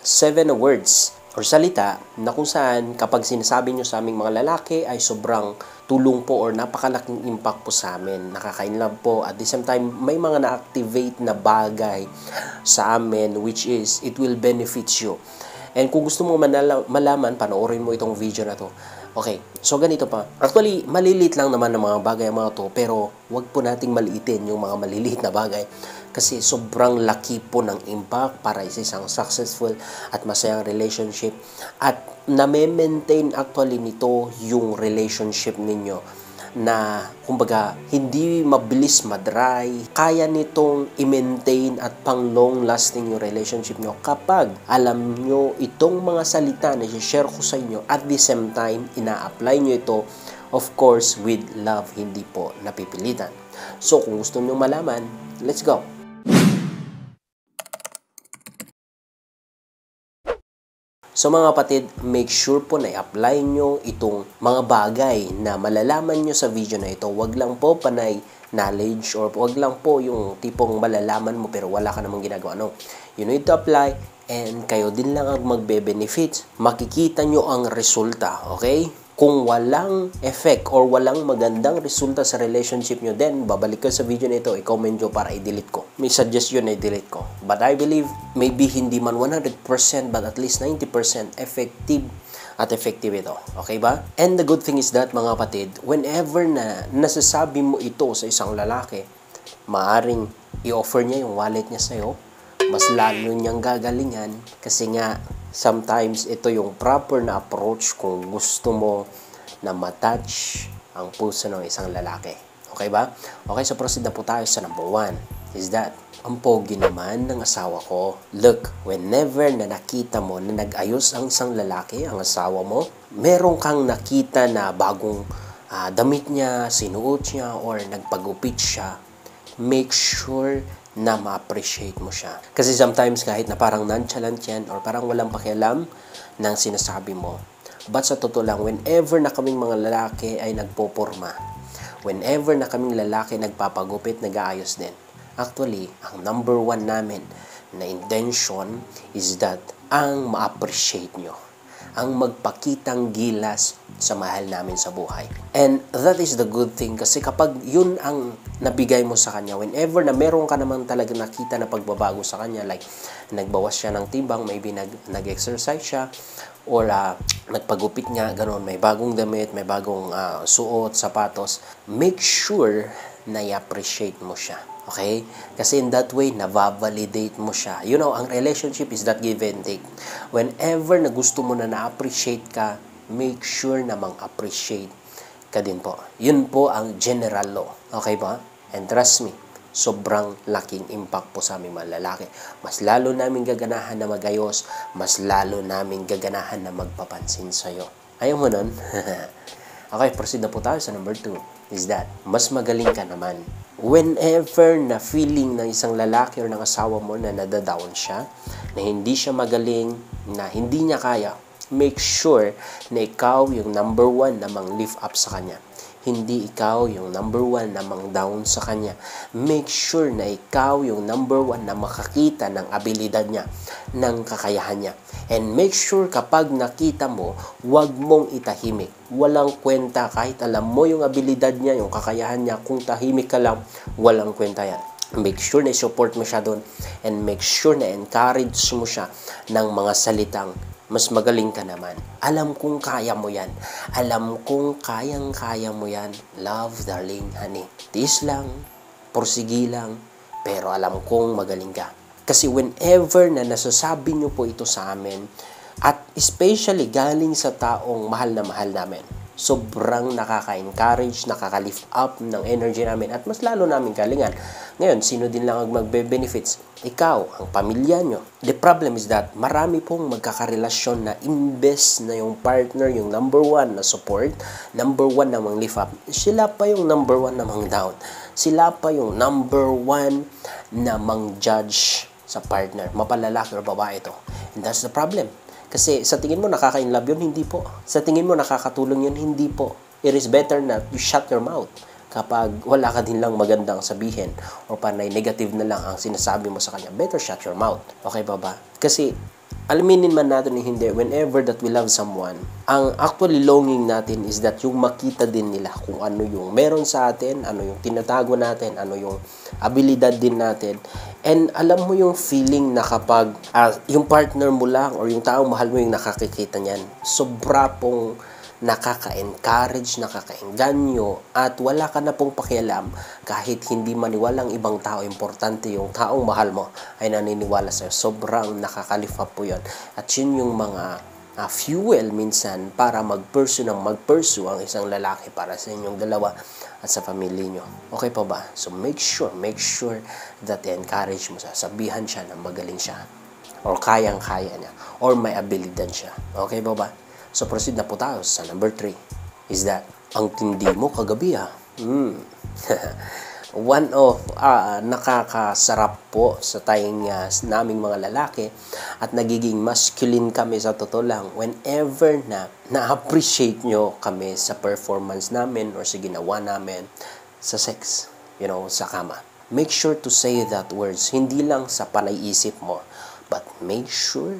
7 words or salita na kung saan kapag sinasabi nyo sa aming mga lalaki ay sobrang tulong po or napakalaking impact po sa amin. Nakaka-inlove po. At the same time, may mga na-activate na bagay sa amin which is it will benefit you. And kung gusto mo malaman, panoorin mo itong video na to. Okay, so ganito pa. Actually, maliliit lang naman ng mga bagay ang mga to, pero wag po nating maliitin yung mga maliliit na bagay. Kasi sobrang laki po ng impact para sa isang successful at masayang relationship. At na-maintain actually nito yung relationship ninyo na kumbaga hindi mabilis madry. Kaya nitong i-maintain at pang long lasting yung relationship nyo kapag alam nyo itong mga salita na i-share ko sa inyo at the same time ina-apply nyo ito, of course with love, hindi po napipilitan. So kung gusto nyo malaman, let's go! So mga kapatid, make sure po na i-apply nyo itong mga bagay na malalaman nyo sa video na ito. Wag lang po panay knowledge or wag lang po yung tipong malalaman mo pero wala ka namang ginagawa. No, you need to apply and kayo din lang ang magbe-benefit. Makikita nyo ang resulta, okay? Kung walang effect or walang magandang resulta sa relationship nyo, then babalik ko sa video na ito, i-comment nyo para i-delete ko. May suggestion na i-delete ko. But I believe, maybe hindi man 100% but at least 90% effective at effective ito. Okay ba? And the good thing is that, mga kapatid, whenever na nasasabi mo ito sa isang lalaki, maaring i-offer niya yung wallet niya sa'yo, mas lalo niyang gagalingan kasi nga, sometimes ito yung proper na approach kung gusto mo na matouch ang puso ng isang lalaki. Okay ba? Okay, so proceed na po tayo sa number 1. Is that, ang pogi naman ng asawa ko. Look, whenever na nakita mo na nag-ayos ang isang lalaki, ang asawa mo, meron kang nakita na bagong damit niya, sinuot niya, or nagpagupit siya, make sure na ma-appreciate mo siya. Kasi sometimes kahit na parang nonchalant yan or parang walang pakialam ng sinasabi mo. But sa totoo lang, whenever na kaming mga lalaki ay nagpoporma, whenever na kaming lalaki nagpapagupit, nag-aayos din, actually, ang number 1 namin na intention is that ang ma-appreciate nyo, ang magpakitang gilas sa mahal namin sa buhay. And that is the good thing kasi kapag yun ang nabigay mo sa kanya, whenever na meron ka naman talaga nakita na pagbabago sa kanya, like nagbawas siya ng timbang, maybe nag-exercise siya, or nagpagupit nga, ganoon, may bagong damit, may bagong suot, sapatos, make sure na i-appreciate mo siya. Okay? Kasi in that way, na-validate mo siya. You know, ang relationship is that give and take. Whenever na gusto mo na na-appreciate ka, make sure na mang-appreciate ka din po. Yun po ang general law. Okay ba? And trust me, sobrang laking impact po sa aming mga lalaki. Mas lalo namin gaganahan na magayos, mas lalo namin gaganahan na magpapansin sa'yo. Ayaw mo nun? Okay, proceed na po tayo sa number 2. Is that, mas magaling ka naman. Whenever na feeling ng isang lalaki or ng asawa mo na nadadown siya, na hindi siya magaling, na hindi niya kaya, make sure na ikaw yung number 1 na mang-lift up sa kanya. Hindi ikaw yung number 1 na mang-down sa kanya. Make sure na ikaw yung number 1 na makakita ng abilidad niya, ng kakayahan niya. And make sure kapag nakita mo, huwag mong itahimik. Walang kwenta kahit alam mo yung abilidad niya, yung kakayahan niya. Kung tahimik ka lang, walang kwenta yan. Make sure na support mo siya doon and make sure na encourage mo siya ng mga salitang, mas magaling ka naman. Alam kong kaya mo yan. Alam kong kayang-kaya mo yan. Love, darling, honey. Tiis lang, pursigi lang, pero alam kong magaling ka. Kasi whenever na nasasabi nyo po ito sa amin, at especially galing sa taong mahal na mahal namin, sobrang nakaka-encourage, nakaka-lift up ng energy namin at mas lalo namin galingan. Ngayon, sino din lang ang magbe-benefits? Ikaw, ang pamilya nyo. The problem is that marami pong magkakarelasyon na imbes na yung partner, yung number 1 na support, number 1 na mang-lift up, sila pa yung number 1 na mang-down. Sila pa yung number 1 na mang-judge sa partner, mapalalaki o babae ito. And that's the problem. Kasi sa tingin mo nakaka-inlove yun, hindi po. Sa tingin mo nakakatulong yun, hindi po. It is better na you shut your mouth kapag wala ka din lang magandang sabihin o panay negative na lang ang sinasabi mo sa kanya. Better shut your mouth. Okay ba ba? Kasi Alaminin man natin o hindi, whenever that we love someone, ang actually longing natin is that yung makita din nila kung ano yung meron sa atin, ano yung tinatago natin, ano yung abilidad din natin. And alam mo yung feeling na kapag yung partner mo lang or yung taong mahal mo yung nakakikita niyan, sobra pong nakaka-encourage, nakaka-engganyo, at wala ka na pong pakialam kahit hindi maniwalang ibang tao, importante yung taong mahal mo ay naniniwala sa'yo. Sobrang nakakalifa po yun. At yun yung mga fuel minsan para mag-pursue ang isang lalaki para sa inyong dalawa at sa pamilya nyo. Okay po ba? So make sure that i-encourage mo siya. Sabihan siya na magaling siya or kayang-kaya niya or may abilidad siya. Okay po ba? So, proceed na po tayo sa number 3. Is that, ang tindi mo kagabi One of nakakasarap po sa tayong naming mga lalaki at nagiging masculine kami sa totoo lang whenever na na-appreciate nyo kami sa performance namin or sa ginawa namin sa sex, sa kama. Make sure to say that words, hindi lang sa panay-isip mo, but make sure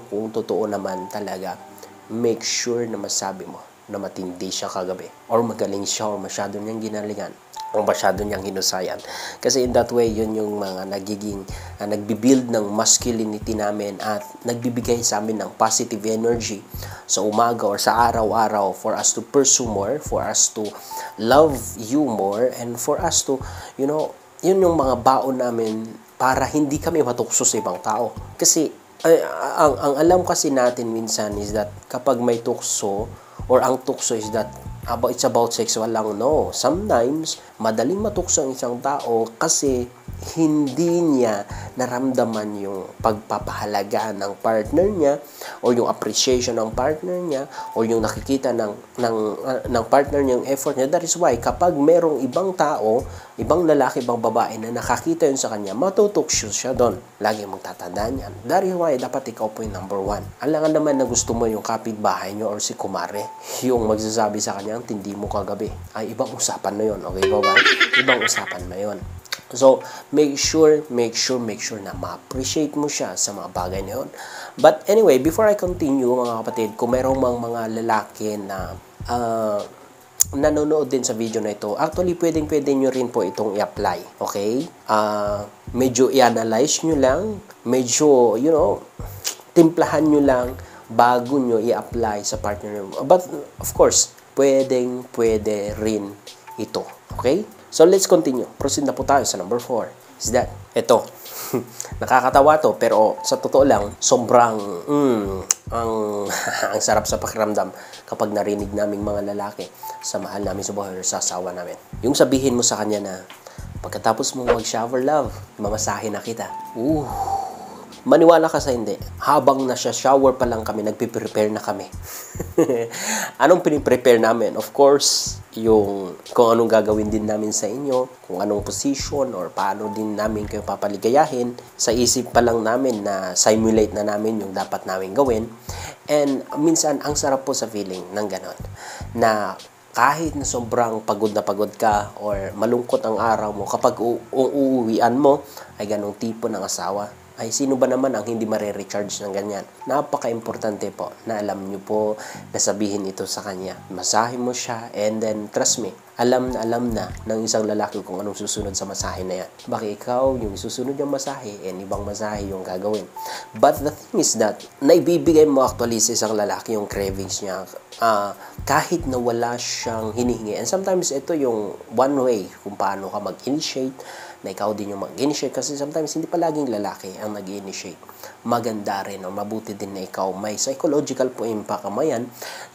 kung totoo naman talaga, make sure na masabi mo na matindi siya kagabi or magaling siya or masyado niyang ginalingan o masyado niyang hinusayan. Kasi in that way, yun yung mga nagiging nagbibuild ng masculinity namin at nagbibigay sa amin ng positive energy sa umaga or sa araw-araw for us to pursue more, for us to love you more, and for us to, yun yung mga baon namin para hindi kami matukso sa ibang tao. Kasi, ang alam kasi natin minsan is that kapag may tukso, or ang tukso is that it's about sexual lang. No. Sometimes, madaling matukso ang isang tao kasi hindi niya naramdaman yung pagpapahalaga ng partner niya or yung appreciation ng partner niya or yung nakikita ng partner niya yung effort niya. That is why kapag merong ibang tao, ibang lalaki, ibang babae na nakakita yun sa kanya, matutukso siya doon. Lagi mong tatandaan yan. That is why dapat ikaw po yung number 1. Alangan naman na gusto mo yung kapitbahay niyo or si kumare, yung magsasabi sa kanya, ang tindi mo kagabi. Ay, ibang usapan na yun. Okay ba ba? Ibang usapan na yun. So, make sure na ma-appreciate mo siya sa mga bagay na yun. But anyway, before I continue, mga kapatid, kung merong mga lalaki na nanonood din sa video na ito, actually, pwede nyo rin po itong i-apply. Okay? Medyo i-analyze nyo lang, medyo, timplahan nyo lang bago nyo i-apply sa partner nyo. But, of course, pwede rin ito. Okay? So, let's continue. Proceed na po tayo sa number 4. Is that? Ito. Nakakatawa to, pero sa totoo lang, sobrang ang sarap sa pakiramdam kapag narinig naming mga lalaki sa mahal namin sa buhay or sa asawa namin. Yung sabihin mo sa kanya na, pagkatapos mo mag-shower, love, mamasahe na kita. Maniwala ka sa hindi. Habang nasa shower pa lang kami, nagpiprepare na kami. Anong piniprepare namin? Of course, yung kung anong gagawin din namin sa inyo, kung anong position or paano din namin kayo papaligayahin. Sa isip pa lang namin na simulate na namin yung dapat namin gawin. And minsan, ang sarap po sa feeling ng ganon. Na kahit na sobrang pagod ka or malungkot ang araw mo, kapag uuwian mo, ay ganong tipo ng asawa. Ay sino ba naman ang hindi mare-recharge ng ganyan? Napaka-importante po na alam nyo po na sabihin ito sa kanya. Masahe mo siya and then trust me, alam na ng isang lalaki kung anong susunod sa masahe na yan. Baka ikaw yung susunod yung masahe and ibang masahe yung gagawin. But the thing is that, naibibigay mo actually sa isang lalaki yung cravings niya kahit na wala siyang hinihingi. And sometimes ito yung one way kung paano ka mag-initiate na ikaw din yung mag-initiate kasi sometimes hindi pa laging lalaki ang nag-initiate. Maganda rin o mabuti din na ikaw may psychological po impact kamayan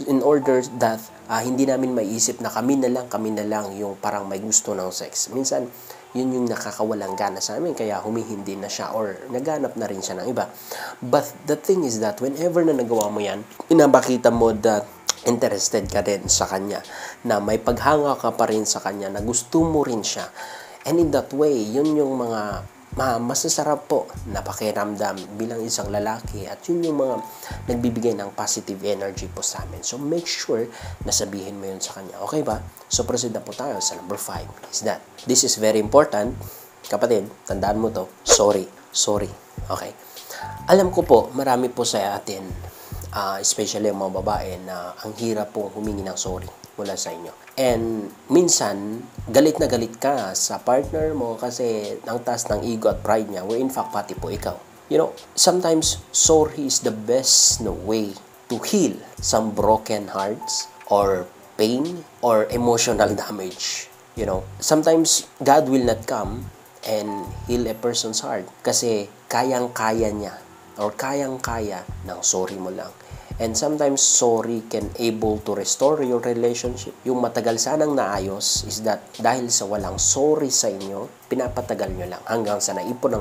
in order that hindi namin maiisip na kami na lang yung parang may gusto ng sex. Minsan, yun yung nakakawalang gana sa amin kaya humihindi na siya or naghanap na rin siya ng iba. But the thing is that whenever na nagawa mo yan, pinapakita mo that interested ka rin sa kanya, na may paghanga ka pa rin sa kanya, na gusto mo rin siya. And in that way, yun yung mga masasarap po na pakiramdam bilang isang lalaki at yun yung mga nagbibigay ng positive energy po sa amin. So make sure na sabihin mo yun sa kanya. Okay ba? So proceed na po tayo sa number 5. Is that? This is very important. Kapatid, tandaan mo to. Sorry. Okay. Alam ko po, marami po sa atin, especially ang mga babae, na ang hirap po humingi ng sorry mula sa inyo. And minsan, galit na galit ka sa partner mo kasi ang taas ng ego at pride niya, where in fact pati po ikaw. You know, sometimes sorry is the best way to heal some broken hearts or pain or emotional damage. You know, sometimes God will not come and heal a person's heart kasi kayang-kaya niya or kayang-kaya ng sorry mo lang. And sometimes sorry can able to restore your relationship. Yung matagal sanang naayos is that dahil sa walang sorry sa inyo, pinapatagal nyo lang hanggang sa naipon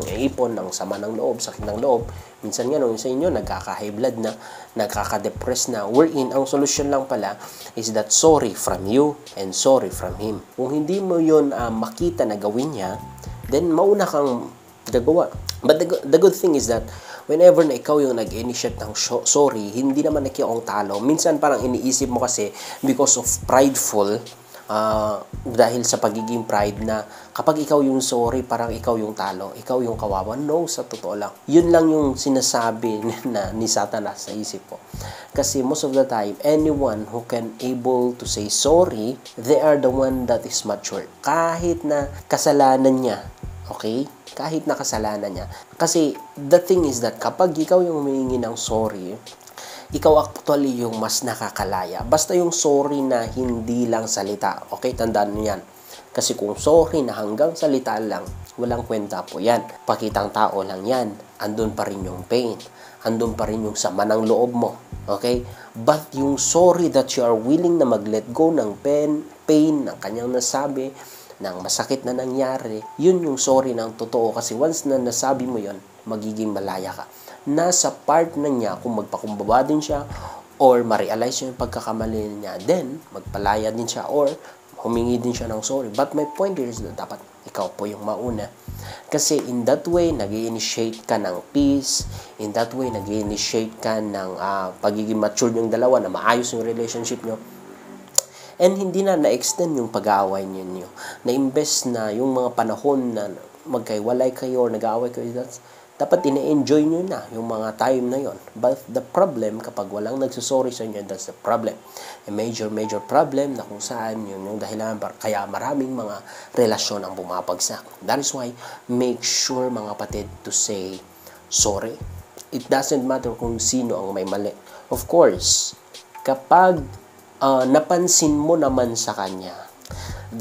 ng sama ng loob, sakit ng loob. Minsan nga nung sa inyo, nagkaka-high blood na, nagkaka-depress na, wherein ang solusyon lang pala is that sorry from you and sorry from him. Kung hindi mo yun makita na gawin niya, then mauna kang gagawa. But the good thing is that whenever na ikaw yung nag-initiate ng sorry, hindi naman ikaw ang talo. Minsan parang iniisip mo kasi because of prideful, dahil sa pagiging pride na kapag ikaw yung sorry, parang ikaw yung talo, ikaw yung kawawa. No, sa totoo lang. Yun lang yung sinasabi na ni Satanas sa isip ko. Kasi most of the time, anyone who can able to say sorry, they are the one that is mature. Kahit na kasalanan niya, okay? Kahit na kasalanan niya. Kasi the thing is that kapag ikaw yung humihingi ng sorry, ikaw actually yung mas nakakalaya. Basta yung sorry na hindi lang salita. Okay, tandaan niyo yan. Kasi kung sorry na hanggang salita lang, walang kwenta po yan. Pakitang tao lang yan. Andun pa rin yung pain. Andun pa rin yung sama ng loob mo. Okay? But yung sorry that you are willing na mag-let go ng pain ng kanyang nasabi, ng masakit na nangyari, yun yung sorry ng totoo. Kasi once na nasabi mo yun, magiging malaya ka. Nasa part na niya kung magpakumbaba din siya or ma-realize yung pagkakamali niya, then magpalaya din siya or humingi din siya ng sorry. But my point here is na dapat ikaw po yung mauna. Kasi in that way, nag-i-initiate ka ng peace. In that way, nag-i-initiate ka ng pagiging mature yung dalawa, na maayos yung relationship nyo. And hindi na-extend yung pag-aaway ninyo. Na-imbes na yung mga panahon na magkaiwalay kayo or nag-aaway kayo, dapat ine-enjoy nyo na yung mga time na yon. But the problem, kapag walang nagsusorry sa inyo, that's the problem. A major problem na kung saan yun yung dahilan kaya maraming mga relasyon ang bumabagsak. That is why, make sure mga kapatid to say sorry. It doesn't matter kung sino ang may mali. Of course, kapag napansin mo naman sa kanya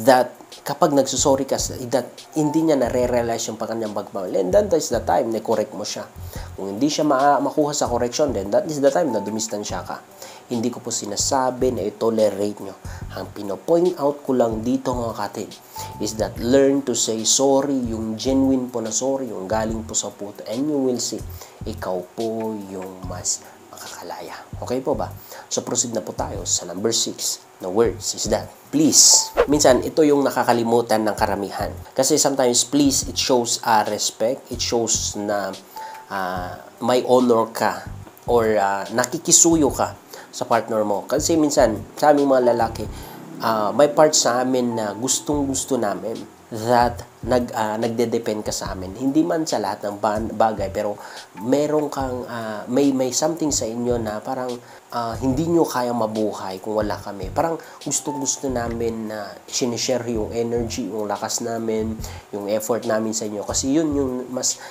that kapag nagsusorry ka, that hindi niya nare-realize yung kanyang pagmamali, and that is the time na correct mo siya. Kung hindi siya makuha sa correction, then that is the time na dumistansya ka. Hindi ko po sinasabi na i-tolerate nyo. Ang pino-point out ko lang dito mga kapatid is that learn to say sorry, yung genuine po na sorry, yung galing po sa puto, and you will see, ikaw po yung mas makakalaya. Okay po ba? So proceed na po tayo sa number 6 na words is that please. Minsan ito yung nakakalimutan ng karamihan. Kasi sometimes please, it shows respect, it shows na may honor ka or nakikisuyo ka sa partner mo. Kasi minsan sa aming mga lalaki, may part sa amin na gustong-gusto namin that nagde-depend ka sa amin. Hindi man sa lahat ng bagay, pero meron kang may something sa inyo na parang hindi nyo kaya mabuhay kung wala kami. Parang gustong-gusto namin na sinishare yung energy, yung lakas namin, yung effort namin sa inyo. Kasi yun yung mas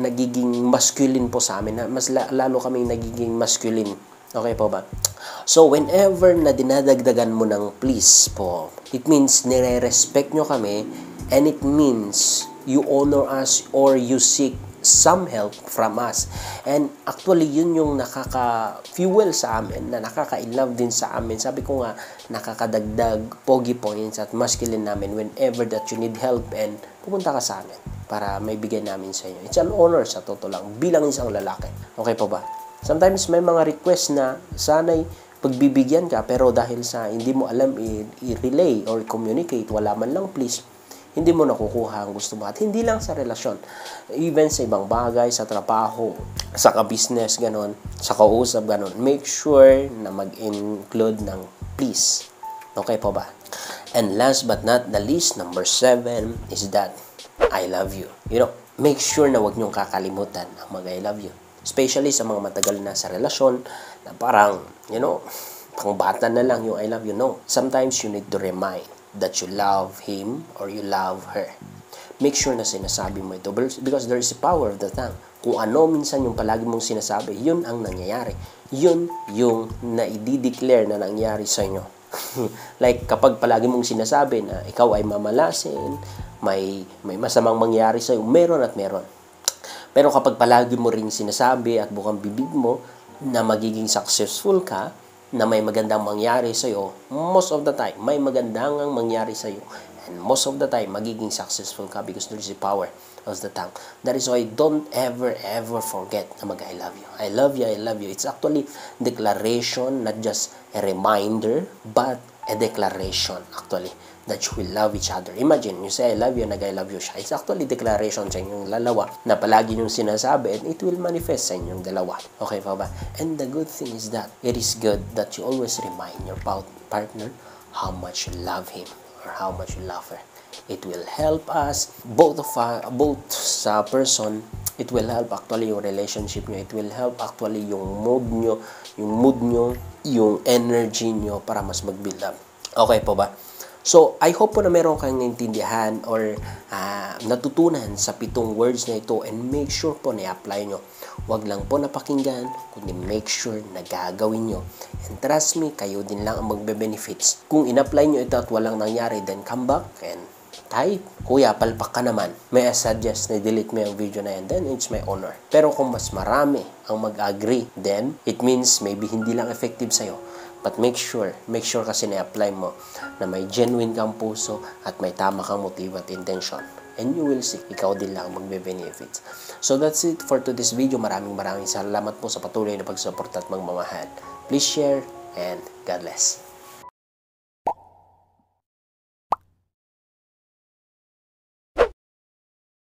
nagiging masculine po sa amin. Mas lalo kaming nagiging masculine. Okay po ba? So, whenever na dinadagdagan mo ng please po, it means nire-respect nyo kami, and it means you honor us or you seek some help from us. And actually, yun yung nakaka-fuel sa amin, na nakaka-love din sa amin. Sabi ko nga, nakakadagdag pogi points at masculine namin whenever that you need help and pupunta ka sa amin para may bigyan namin sa inyo. It's an honor sa totoo lang bilang isang lalaki. Okay po ba? Sometimes may mga request na sana'y pagbibigyan ka, pero dahil sa hindi mo alam i-relay or communicate, wala man lang please, hindi mo nakukuha ang gusto mo. At hindi lang sa relasyon, even sa ibang bagay, sa trabaho, sa ka-business, ganon, sa kausap, ganon. Make sure na mag-include ng please. Okay po ba? And last but not the least, number 7 is that I love you. You know, make sure na wag niyong kakalimutan ang mag-I love you. Especially sa mga matagal na sa relasyon na parang, pang bata na lang yung I love you. No. Sometimes you need to remind that you love him or you love her. Make sure na sinasabi mo ito because there is a power of the tongue. Kung ano minsan yung palagi mong sinasabi, yun ang nangyayari. Yun yung na-i-declare na nangyayari sa inyo. Like kapag palagi mong sinasabi na ikaw ay mamalasin, may masamang mangyayari sa iyo, meron at meron. Pero kapag palagi mo ring sinasabi at bukang bibig mo na magiging successful ka, na may magandang mangyari sa iyo, most of the time may magandang mangyari sa iyo. And most of the time, magiging successful ka because there is a power of the tongue. That is why don't ever forget na mag-I love you. I love you, I love you. It's actually declaration, not just a reminder, but a declaration actually that you will love each other. Imagine, you say I love you, nag-I love you siya. It's actually declaration sa inyong dalawa na palagi niyong sinasabi and it will manifest sa inyong dalawa. Okay pa ba? And the good thing is that it is good that you always remind your partner how much you love him or how much you love her. It will help us, both sa person, it will help actually yung relationship nyo. It will help actually yung mood nyo, yung energy nyo para mas mag-build up. Okay po ba? So, I hope po na meron kang naintindihan or natutunan sa 7 words na ito and make sure po na i-apply nyo. Huwag lang po napakinggan, kundi make sure na gagawin nyo. And trust me, kayo din lang ang magbe-benefits. Kung in-apply nyo ito at walang nangyari, then come back and kahit, kuya, palpak ka naman, may I suggest na delete mo yung video na yan, then it's my honor. Pero kung mas marami ang mag-agree, then it means maybe hindi lang effective sa'yo. But make sure kasi na-apply mo na may genuine kang puso at may tama kang motive at intention. And you will see, ikaw din lang magbe-benefits. So that's it for today's video. Maraming salamat po sa patuloy na pagsuporta at magmamahal. Please share and God bless.